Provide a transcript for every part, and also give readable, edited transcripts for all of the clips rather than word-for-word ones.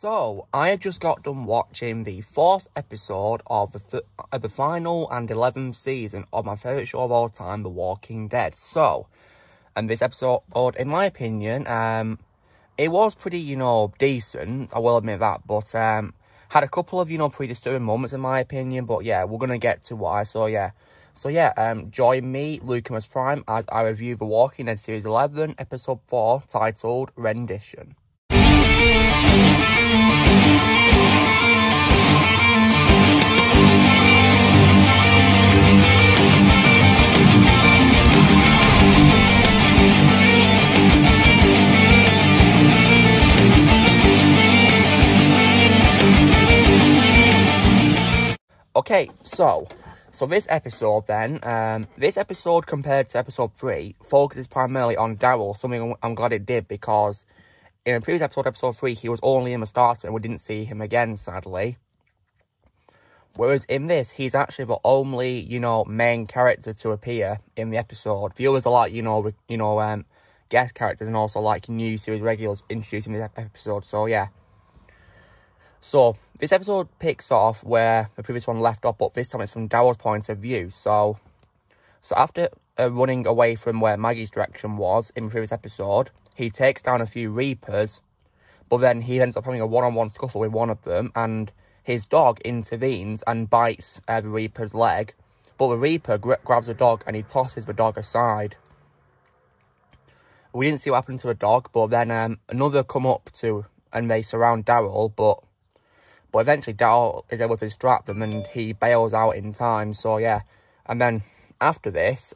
So, I have just got done watching the 4th episode of the final and 11th season of my favourite show of all time, The Walking Dead. So, and this episode, in my opinion, it was pretty, decent, I will admit that, but had a couple of, pretty disturbing moments in my opinion, but yeah, we're going to get to why, so yeah. Join me, Lucas Prime, as I review The Walking Dead Series 11, Episode 4, titled Rendition. Okay, so this episode then, this episode compared to episode 3 focuses primarily on Daryl, something I'm glad it did, because in the previous episode, episode 3, he was only in the starter and we didn't see him again, sadly. Whereas in this, he's actually the only, main character to appear in the episode. The others are like, guest characters and also like new series regulars introduced in this episode, so yeah. So, this episode picks off where the previous one left off, but this time it's from Daryl's point of view. So after running away from where Maggie's direction was in the previous episode, he takes down a few Reapers, but then he ends up having a one-on-one scuffle with one of them, and his dog intervenes and bites the Reaper's leg, but the Reaper grabs the dog and he tosses the dog aside. We didn't see what happened to the dog, but then another come up to, and they surround Daryl, but eventually Daryl is able to distract them and he bails out in time, so yeah. And then after this,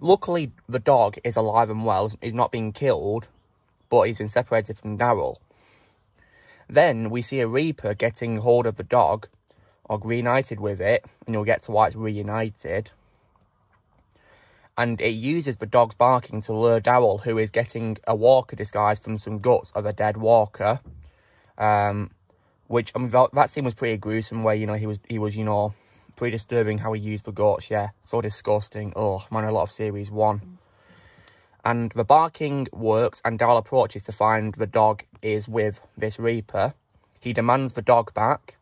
luckily the dog is alive and well, he's not being killed, but he's been separated from Daryl. Then we see a Reaper getting hold of the dog, or reunited with it, and you'll get to why it's reunited. And it uses the dog's barking to lure Daryl, who is getting a walker disguised from some guts of a dead walker. Which, I mean, that scene was pretty gruesome, where, he was, pretty disturbing how he used the guts, yeah. So disgusting. Oh, man, a lot of Series 1. And the barking works, and Daryl approaches to find the dog is with this Reaper. He demands the dog back,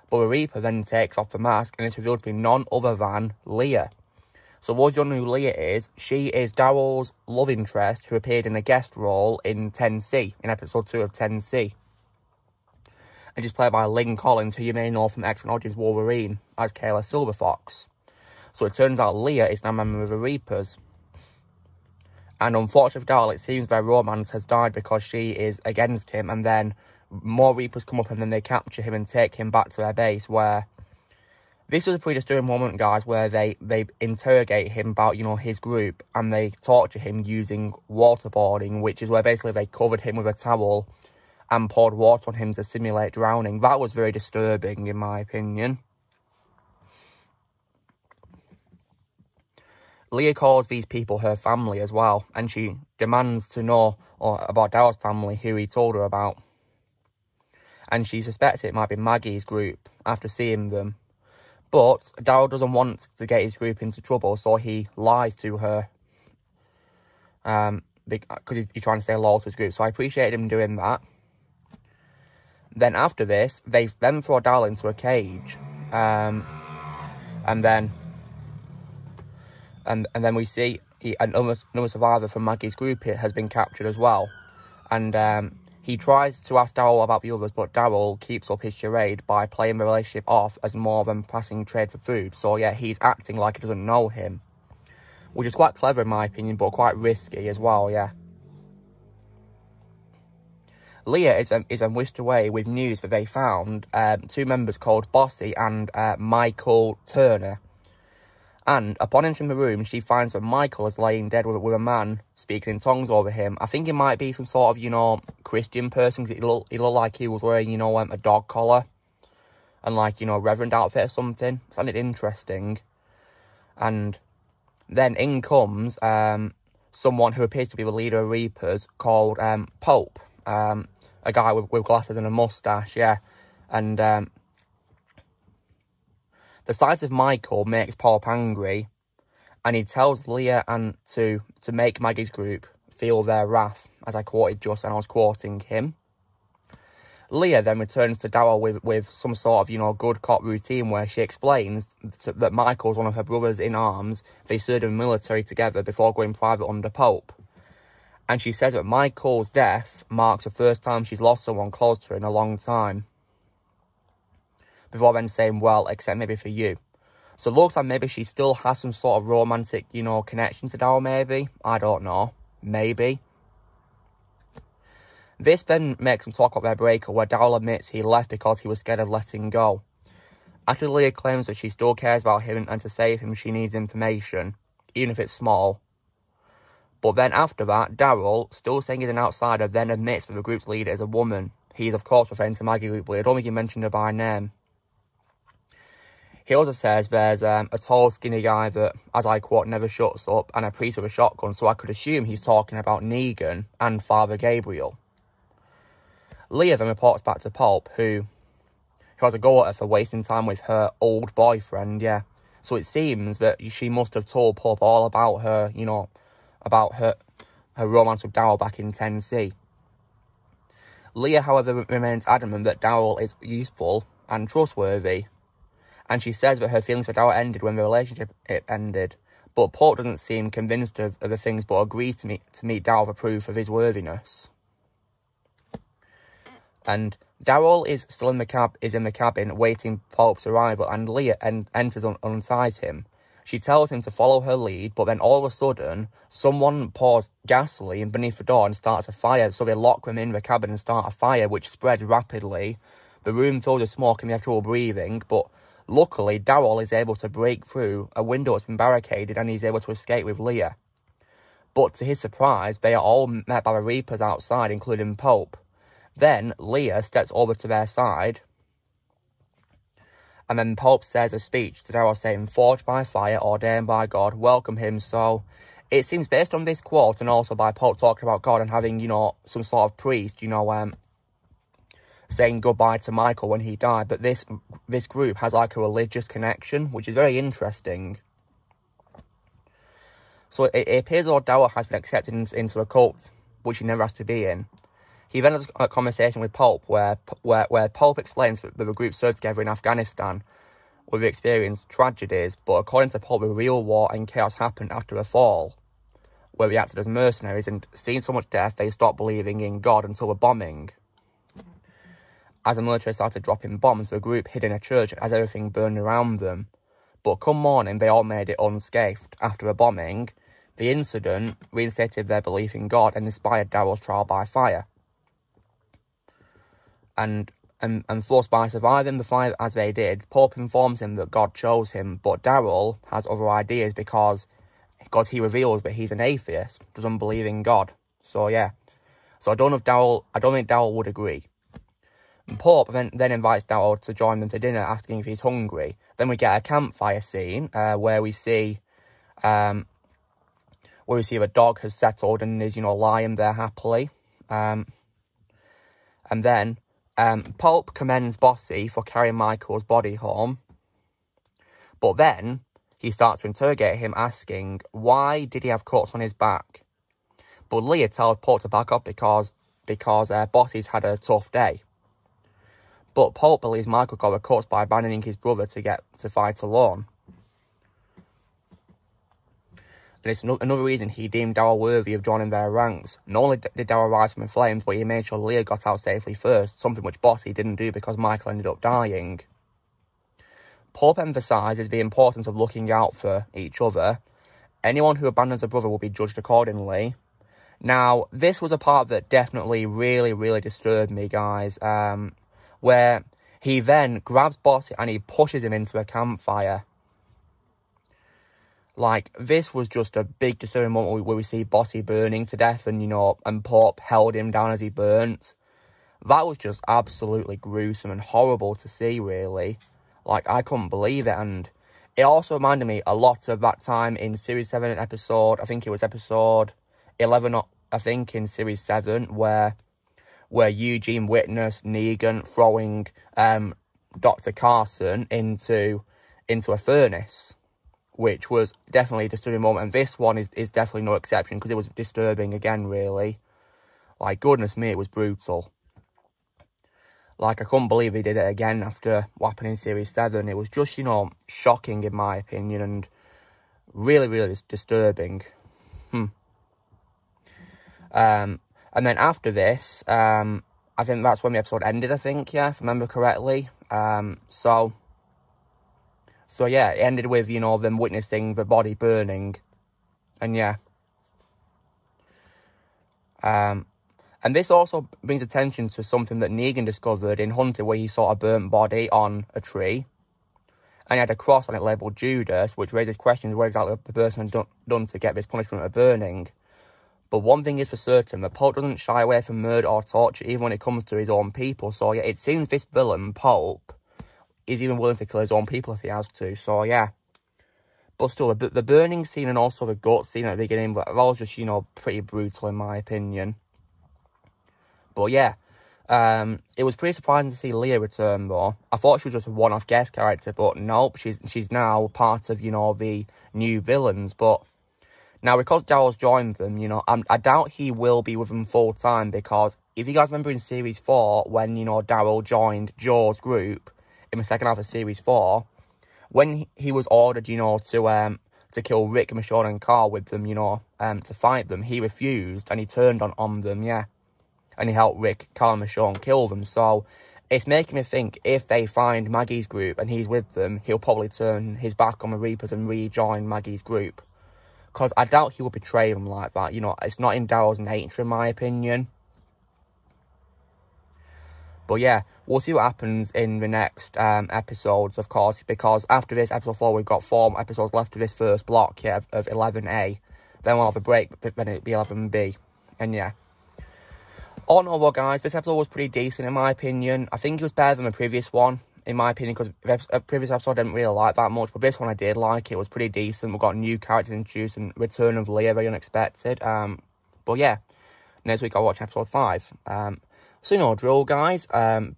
but the Reaper then takes off the mask, and it's revealed to be none other than Leah. So those you don't know who Leah is, she is Daryl's love interest, who appeared in a guest role in 10C, in episode 2 of 10C. And she's played by Lynn Collins, who you may know from X-Men Origins Wolverine as Kayla Silverfox. So it turns out Leah is now a member of the Reapers. And unfortunately for Daryl, it seems their romance has died because she is against him, and then more Reapers come up and then they capture him and take him back to their base, where this is a pretty disturbing moment, guys, where they interrogate him about, his group, and they torture him using waterboarding, which is where basically they covered him with a towel and poured water on him to simulate drowning. That was very disturbing, in my opinion. Leah calls these people her family as well, and she demands to know about Daryl's family, who he told her about. And she suspects it might be Maggie's group after seeing them. But Daryl doesn't want to get his group into trouble, so he lies to her. Because he's trying to stay loyal to his group, so I appreciate him doing that. Then after this, they then throw Daryl into a cage, and then we see another survivor from Maggie's group here has been captured as well, and he tries to ask Daryl about the others, but Daryl keeps up his charade by playing the relationship off as more than passing trade for food. So yeah, he's acting like he doesn't know him, which is quite clever in my opinion, but quite risky as well, yeah. Leah is then whisked away with news that they found 2 members called Bossy and Michael Turner. And upon entering the room, she finds that Michael is laying dead with a man speaking in tongues over him. I think it might be some sort of, Christian person, because it looked like he was wearing, a dog collar and, like, reverend outfit or something. It sounded interesting. And then in comes someone who appears to be the leader of Reapers called Pope. A guy with glasses and a mustache, yeah. And the sight of Michael makes Pope angry, and he tells Leah and to make Maggie's group feel their wrath, as I quoted just, and I was quoting him. Leah then returns to Daryl with some sort of, you know, good cop routine where she explains that Michael's one of her brothers in arms. They served in the military together before going private under Pope. And she says that Michael's death marks the first time she's lost someone close to her in a long time. Before then saying, well, except maybe for you. So it looks like maybe she still has some sort of romantic, you know, connection to Daryl, maybe. I don't know. Maybe. This then makes them talk about their breakup, where Daryl admits he left because he was scared of letting go. After Leah claims that she still cares about him and to save him she needs information, even if it's small. But then after that, Daryl, still saying he's an outsider, then admits that the group's leader is a woman. He is of course referring to Maggie Lubley. I don't think he mentioned her by name. He also says there's a tall, skinny guy that, as I quote, never shuts up, and a priest with a shotgun, so I could assume he's talking about Negan and Father Gabriel. Leah then reports back to Pope, who has a go at her for wasting time with her old boyfriend, yeah. So it seems that she must have told Pope all about her, you know, about her romance with Daryl back in 10C. Leah, however, remains adamant that Daryl is useful and trustworthy. And she says that her feelings for Daryl ended when the relationship ended. But Pope doesn't seem convinced of the things, but agrees to meet Daryl for proof of his worthiness. And Daryl is still in the cabin waiting Pope's arrival, and Leah enters and unties him. She tells him to follow her lead, but then all of a sudden, someone pours gasoline beneath the door and starts a fire. So they lock them in the cabin and start a fire, which spreads rapidly. The room fills with smoke and they have trouble breathing, but luckily, Daryl is able to break through a window that's been barricaded and he's able to escape with Leah. But to his surprise, they are all met by the Reapers outside, including Pope. Then Leah steps over to their side, and then Pope says a speech to Daryl saying, forged by fire, ordained by God, welcome him. So it seems based on this quote and also by Pope talking about God and having, you know, some sort of priest, you know, saying goodbye to Michael when he died, but this group has like a religious connection, which is very interesting. So it appears as though Daryl has been accepted into a cult, which he never has to be in. He then has a conversation with Pope where Pope explains that the group served together in Afghanistan with experienced tragedies, but according to Pope, the real war and chaos happened after the fall, where they acted as mercenaries, and seeing so much death, they stopped believing in God until the bombing. As the military started dropping bombs, the group hid in a church as everything burned around them. But come morning, they all made it unscathed. After the bombing, the incident reinstated their belief in God and inspired Daryl's trial by fire. And forced by surviving the fire as they did, Pope informs him that God chose him, but Daryl has other ideas because he reveals that he's an atheist, doesn't believe in God. So yeah, so I don't think Daryl would agree. And Pope then invites Daryl to join them for dinner, asking if he's hungry. Then we get a campfire scene where we see the dog has settled and is, you know, lying there happily. And then Pope commends Bossy for carrying Michael's body home. But then he starts to interrogate him, asking, why did he have cuts on his back? But Leah tells Pope to back up because Bossy's had a tough day. But Pope believes Michael got the cuts by abandoning his brother to fight alone. And it's another reason he deemed Daryl worthy of joining their ranks. Not only did Daryl rise from the flames, but he made sure Leah got out safely first, something which Bossy didn't do because Michael ended up dying. Pope emphasises the importance of looking out for each other. Anyone who abandons a brother will be judged accordingly. Now, this was a part that definitely really, really disturbed me, guys, where he then grabs Bossy and he pushes him into a campfire. Like, this was just a big disturbing moment where we see Bossy burning to death and, you know, and Pope held him down as he burnt. That was just absolutely gruesome and horrible to see, really. Like, I couldn't believe it, and it also reminded me a lot of that time in Series 7 episode, I think it was episode 11, I think, in Series 7, where Eugene witnessed Negan throwing Dr. Carson into a furnace, which was definitely a disturbing moment. And this one is definitely no exception, because it was disturbing again, really. Like, goodness me, it was brutal. Like, I couldn't believe he did it again after what happened in Series 7. It was just, you know, shocking in my opinion, and really, really disturbing. And then after this, I think that's when the episode ended, I think, yeah, if I remember correctly. So yeah, it ended with, you know, them witnessing the body burning. And yeah. And this also brings attention to something that Negan discovered in Hunted, where he saw a burnt body on a tree. And he had a cross on it labelled Judas, which raises questions what exactly the person had done to get this punishment of burning. But one thing is for certain, the Pope doesn't shy away from murder or torture, even when it comes to his own people. So yeah, it seems this villain, Pope, is even willing to kill his own people if he has to. So yeah. But still, the burning scene and also the gut scene at the beginning, that was just, you know, pretty brutal in my opinion. But yeah, it was pretty surprising to see Leah return though. I thought she was just a one-off guest character, but nope, she's now part of, you know, the new villains. But now, because Daryl's joined them, you know, I doubt he will be with them full time, because if you guys remember in Series 4, when, you know, Daryl joined Joe's group in the second half of Series 4, when he was ordered, you know, to kill Rick, Michonne and Carl with them, you know, to fight them, he refused and he turned on them, yeah. And he helped Rick, Carl and Michonne kill them. So it's making me think if they find Maggie's group and he's with them, he'll probably turn his back on the Reapers and rejoin Maggie's group. Because I doubt he will betray them like that. You know, it's not in Daryl's nature, in my opinion. But yeah, we'll see what happens in the next episodes, of course. Because after this, episode 4, we've got 4 episodes left of this first block, yeah, of 11A. Then we'll have a break, but then it'll be 11B. And yeah. All in all, though, guys, this episode was pretty decent, in my opinion. I think it was better than the previous one, in my opinion, because the previous episode I didn't really like that much, but this one I did like. It was pretty decent. We've got new characters introduced and return of Leah, very unexpected. But yeah, next week I'll watch episode 5. So, you know, drill, guys.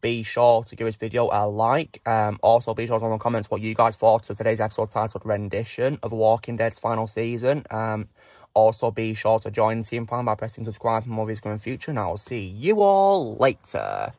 Be sure to give this video a like. Also, be sure to leave in the comments what you guys thought of today's episode titled Rendition of The Walking Dead's final season. Also, be sure to join the team plan by pressing subscribe for more videos going in the future, and I'll see you all later.